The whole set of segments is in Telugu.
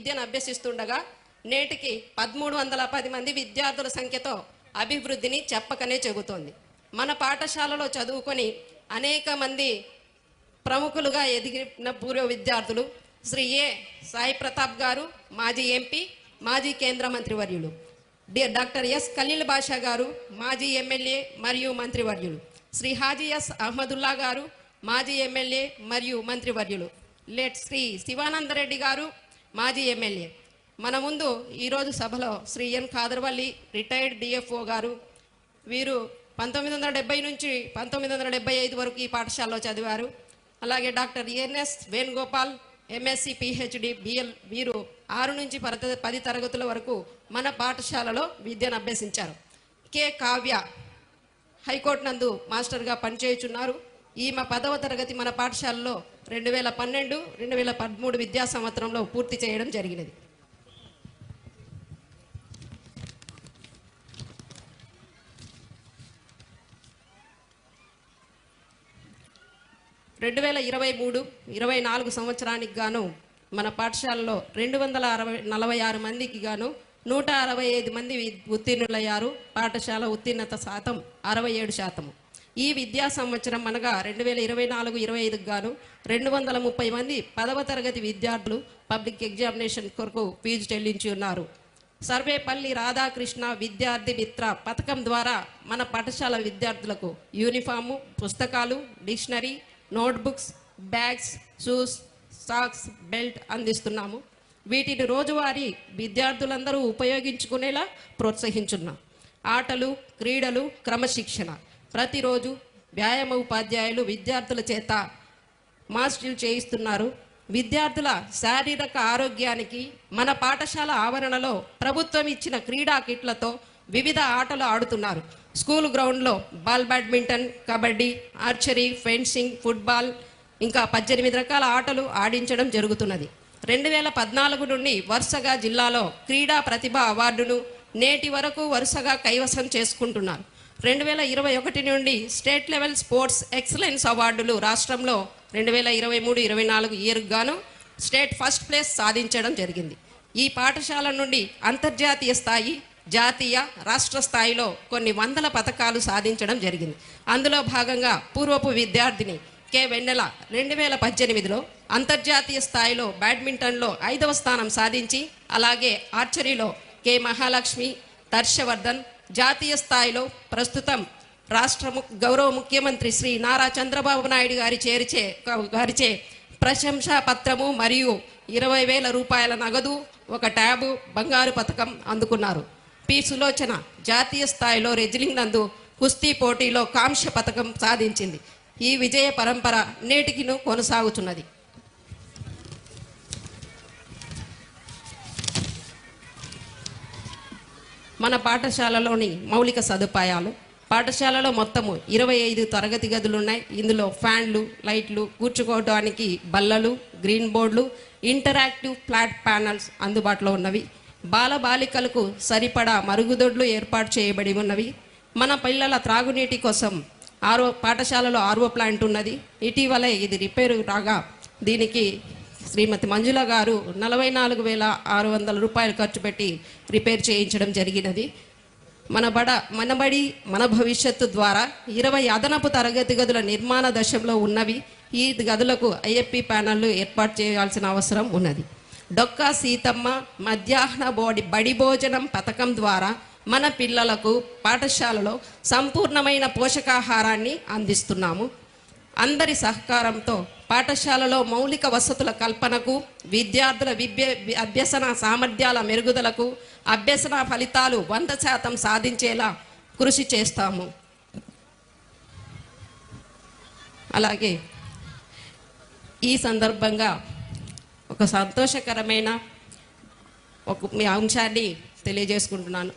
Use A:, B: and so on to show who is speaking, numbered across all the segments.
A: విద్యను అభ్యసిస్తుండగా నేటికి 1310 మంది విద్యార్థుల సంఖ్యతో అభివృద్ధిని చెప్పకనే చెబుతోంది. మన పాఠశాలలో చదువుకొని అనేక మంది ప్రముఖులుగా ఎదిగిన పూర్వ విద్యార్థులు శ్రీ ఏ సాయి ప్రతాప్ గారు, మాజీ ఎంపీ, మాజీ కేంద్ర మంత్రివర్యులు, డాక్టర్ ఎస్ ఖలీల్ బాషా గారు, మాజీ ఎమ్మెల్యే మరియు మంత్రివర్యులు, శ్రీ హాజీ ఎస్ అహ్మదుల్లా గారు, మాజీ ఎమ్మెల్యే మరియు మంత్రివర్యులు, లేట్ శ్రీ శివానందరెడ్డి గారు, మాజీ ఎమ్మెల్యే. మన ముందు ఈరోజు సభలో శ్రీ ఎన్ ఖాదర్వల్లి రిటైర్డ్ డిఎఫ్ఓ గారు. వీరు 1970 నుంచి 1975 వరకు ఈ పాఠశాలలో చదివారు. అలాగే doctor NS Venugopal MSc PhD BL. వీరు 6 నుంచి 10 తరగతుల వరకు మన పాఠశాలలో విద్యను అభ్యసించారు. కె కావ్య హైకోర్టు నందు మాస్టర్గా పనిచేయుచున్నారు. ఈమె 10వ తరగతి మన పాఠశాలలో 2012-2013 విద్యా సంవత్సరంలో పూర్తి చేయడం జరిగినది. 2023-24 సంవత్సరానికి గాను మన పాఠశాలలో 246 మందికి గాను 165 మంది ఉత్తీర్ణులయ్యారు. పాఠశాల ఉత్తీర్ణత శాతం 67%. ఈ విద్యా సంవత్సరం అనగా 2024-25 గాను 230 మంది 10వ తరగతి విద్యార్థులు పబ్లిక్ ఎగ్జామినేషన్ కొరకు ఫీజు చెల్లించి ఉన్నారు. సర్వేపల్లి రాధాకృష్ణ విద్యార్థి మిత్ర పథకం ద్వారా మన పాఠశాల విద్యార్థులకు యూనిఫాము, పుస్తకాలు, dictionary, notebooks, bags, shoes, socks, belt అందిస్తున్నాము. వీటిని రోజువారీ విద్యార్థులందరూ ఉపయోగించుకునేలా ప్రోత్సహించున్నాం. ఆటలు, క్రీడలు, క్రమశిక్షణ. ప్రతిరోజు వ్యాయామ ఉపాధ్యాయులు విద్యార్థుల చేత మాస్ డ్రిల్ చేయిస్తున్నారు. విద్యార్థుల శారీరక ఆరోగ్యానికి మన పాఠశాల ఆవరణలో ప్రభుత్వం ఇచ్చిన క్రీడా కిట్లతో వివిధ ఆటలు ఆడుతున్నారు. స్కూల్ గ్రౌండ్లో badminton, kabaddi, archery, fencing, football ఇంకా 18 రకాల ఆటలు ఆడించడం జరుగుతున్నది. 2014 నుండి వరుసగా జిల్లాలో క్రీడా ప్రతిభ అవార్డును నేటి వరకు వరుసగా కైవసం చేసుకుంటున్నారు. 2021 నుండి స్టేట్ లెవెల్ స్పోర్ట్స్ ఎక్సలెన్స్ అవార్డులు రాష్ట్రంలో 2023-24 ఇయర్కు గాను స్టేట్ ఫస్ట్ ప్లేస్ సాధించడం జరిగింది. ఈ పాఠశాల నుండి అంతర్జాతీయ స్థాయి, జాతీయ, రాష్ట్ర స్థాయిలో కొన్ని వందల పథకాలు సాధించడం జరిగింది. అందులో భాగంగా పూర్వపు విద్యార్థిని కె వెన్నెల 2018లో అంతర్జాతీయ స్థాయిలో బ్యాడ్మింటన్లో 5వ స్థానం సాధించి, అలాగే ఆర్చరీలో కె మహాలక్ష్మి, హర్షవర్ధన్ జాతీయ స్థాయిలో ప్రస్తుతం రాష్ట్ర గౌరవ ముఖ్యమంత్రి శ్రీ నారా చంద్రబాబు నాయుడు గారిచే ప్రశంసా పత్రము మరియు 20,000 రూపాయల నగదు, ఒక ట్యాబు, బంగారు పథకం అందుకున్నారు. పి సులోచన జాతీయ స్థాయిలో రెజ్లింగ్ నందు కుస్తీ పోటీలో కాంస్య పథకం సాధించింది. ఈ విజయ పరంపర నేటికిను కొనసాగుతున్నది. మన పాఠశాలలోని మౌలిక సదుపాయాలు. పాఠశాలలో మొత్తము 25 తరగతి గదులు ఉన్నాయి. ఇందులో ఫ్యాన్లు, లైట్లు, కూర్చుకోవడానికి బల్లలు, గ్రీన్ బోర్డులు, ఇంటరాక్టివ్ ఫ్లాట్ ప్యానల్స్ అందుబాటులో ఉన్నవి. బాలబాలికలకు సరిపడా మరుగుదొడ్లు ఏర్పాటు చేయబడి ఉన్నవి. మన పిల్లల త్రాగునీటి కోసం పాఠశాలలో ఆర్ఓ ప్లాంట్ ఉన్నది. ఇటీవలే ఇది రిపేరు రాగా దీనికి శ్రీమతి మంజుల గారు 44,600 రూపాయలు ఖర్చు పెట్టి రిపేర్ చేయించడం జరిగినది. మన బడి మన భవిష్యత్తు ద్వారా 20 అదనపు తరగతి గదుల నిర్మాణ దశలో ఉన్నవి. ఈ గదులకు ఐఎఫ్పి ప్యానళ్లు ఏర్పాటు చేయాల్సిన అవసరం ఉన్నది. డొక్కా సీతమ్మ మధ్యాహ్న బడి భోజనం పథకం ద్వారా మన పిల్లలకు పాఠశాలలో సంపూర్ణమైన పోషకాహారాన్ని అందిస్తున్నాము. అందరి సహకారంతో పాఠశాలలో మౌలిక వసతుల కల్పనకు, విద్యార్థుల అభ్యసన సామర్థ్యాల మెరుగుదలకు, అభ్యసన ఫలితాలు 100% సాధించేలా కృషి చేస్తాము. అలాగే ఈ సందర్భంగా ఒక సంతోషకరమైన మీ అంశాన్ని తెలియజేసుకుంటున్నాను.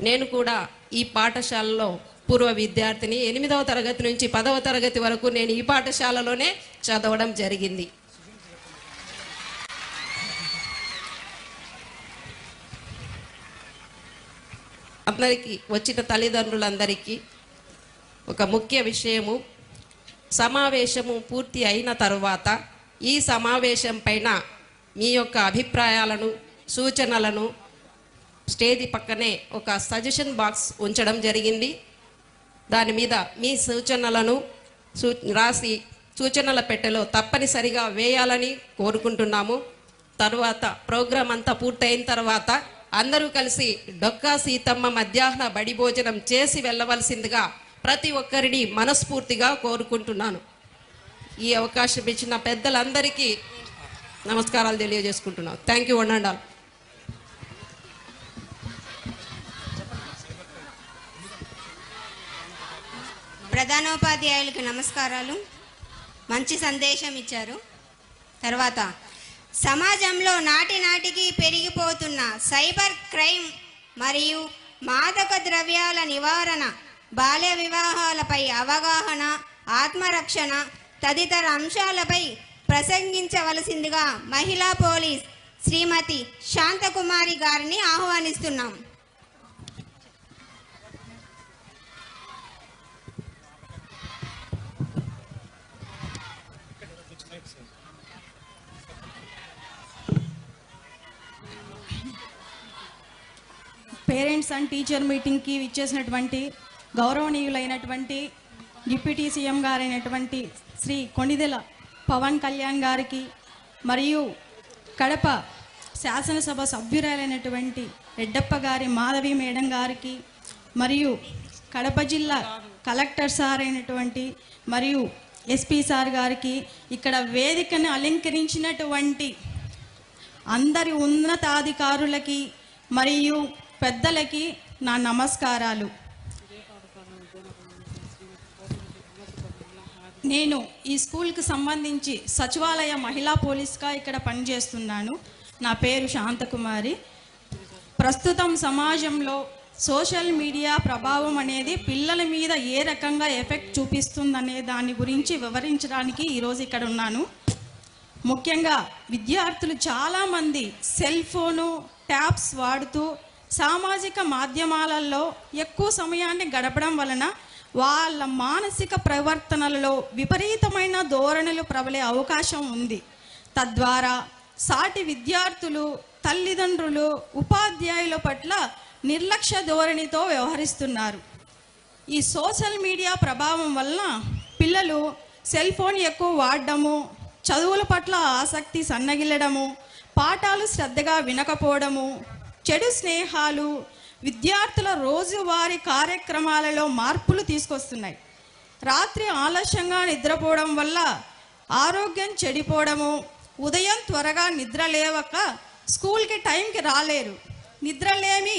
A: నేను కూడా ఈ పాఠశాలలో పూర్వ విద్యార్థిని. 8వ తరగతి నుంచి 10వ తరగతి వరకు నేను ఈ పాఠశాలలోనే చదవడం జరిగింది. అందరికీ వచ్చిన తల్లిదండ్రులందరికీ ఒక ముఖ్య విషయము, సమావేశము పూర్తి అయిన తరువాత ఈ సమావేశం పైన మీ యొక్క అభిప్రాయాలను సూచనలను స్టేజ్ పక్కనే ఒక సజెషన్ బాక్స్ ఉంచడం జరిగింది. దాని మీద మీ సూచనలను రాసి సూచనల పెట్టెలో తప్పనిసరిగా వేయాలని కోరుకుంటున్నాము. తర్వాత ప్రోగ్రాం అంతా పూర్తయిన తర్వాత అందరూ కలిసి డొక్కా సీతమ్మ మధ్యాహ్న బడి భోజనం చేసి వెళ్ళవలసిందిగా ప్రతి ఒక్కరిని మనస్ఫూర్తిగా కోరుకుంటున్నాను. ఈ అవకాశం ఇచ్చిన పెద్దలందరికీ నమస్కారాలు తెలియజేసుకుంటున్నాను. Thank you one and all.
B: ప్రధానోపాధ్యాయులకు నమస్కారాలు. మంచి సందేశం ఇచ్చారు. తర్వాత సమాజంలో నాటి నాటికి పెరిగిపోతున్న సైబర్ క్రైమ్ మరియు మాదక ద్రవ్యాల నివారణ, బాల్య వివాహాలపై అవగాహన, ఆత్మరక్షణ తదితర అంశాలపై ప్రసంగించవలసిందిగా మహిళా పోలీస్ శ్రీమతి శాంతకుమారి గారిని ఆహ్వానిస్తున్నాం.
C: పేరెంట్స్ అండ్ టీచర్ మీటింగ్కి విచ్చేసినటువంటి గౌరవనీయులైనటువంటి డిప్యూటీ సీఎం గారైనటువంటి శ్రీ కొణిదెల పవన్ కళ్యాణ్ గారికి, మరియు కడప శాసనసభ సభ్యురాలైనటువంటి రెడ్డప్ప గారి మాధవి మేడం గారికి, మరియు కడప జిల్లా కలెక్టర్ సార్ అయినటువంటి మరియు ఎస్పీ సార్ గారికి, ఇక్కడ వేదికను అలంకరించినటువంటి అందరి ఉన్నతాధికారులకి మరియు పెద్దలకి నా నమస్కారాలు. నేను ఈ స్కూల్కి సంబంధించి సచివాలయ మహిళా పోలీస్గా ఇక్కడ పనిచేస్తున్నాను. నా పేరు శాంతకుమారి. ప్రస్తుతం సమాజంలో సోషల్ మీడియా ప్రభావం అనేది పిల్లల మీద ఏ రకంగా ఎఫెక్ట్ చూపిస్తుందనే దాని గురించి వివరించడానికి ఈరోజు ఇక్కడ ఉన్నాను. ముఖ్యంగా విద్యార్థులు చాలామంది సెల్ ఫోను, ట్యాబ్స్ వాడుతూ సామాజిక మాధ్యమాలలో ఎక్కువ సమయాన్ని గడపడం వలన వాళ్ళ మానసిక ప్రవర్తనలలో విపరీతమైన ధోరణులు ప్రబలే అవకాశం ఉంది. తద్వారా సాటి విద్యార్థులు, తల్లిదండ్రులు, ఉపాధ్యాయుల పట్ల నిర్లక్ష్య ధోరణితో వ్యవహరిస్తున్నారు. ఈ సోషల్ మీడియా ప్రభావం వలన పిల్లలు సెల్ ఫోన్ ఎక్కువ వాడడము, చదువుల పట్ల ఆసక్తి సన్నగిల్లడము, పాఠాలు శ్రద్ధగా వినకపోవడము, చెడు స్నేహాలు విద్యార్థుల రోజువారీ కార్యక్రమాలలో మార్పులు తీసుకొస్తున్నాయి. రాత్రి ఆలస్యంగా నిద్రపోవడం వల్ల ఆరోగ్యం చెడిపోవడము, ఉదయం త్వరగా నిద్ర లేవక స్కూల్కి టైంకి రాలేరు, నిద్రలేమి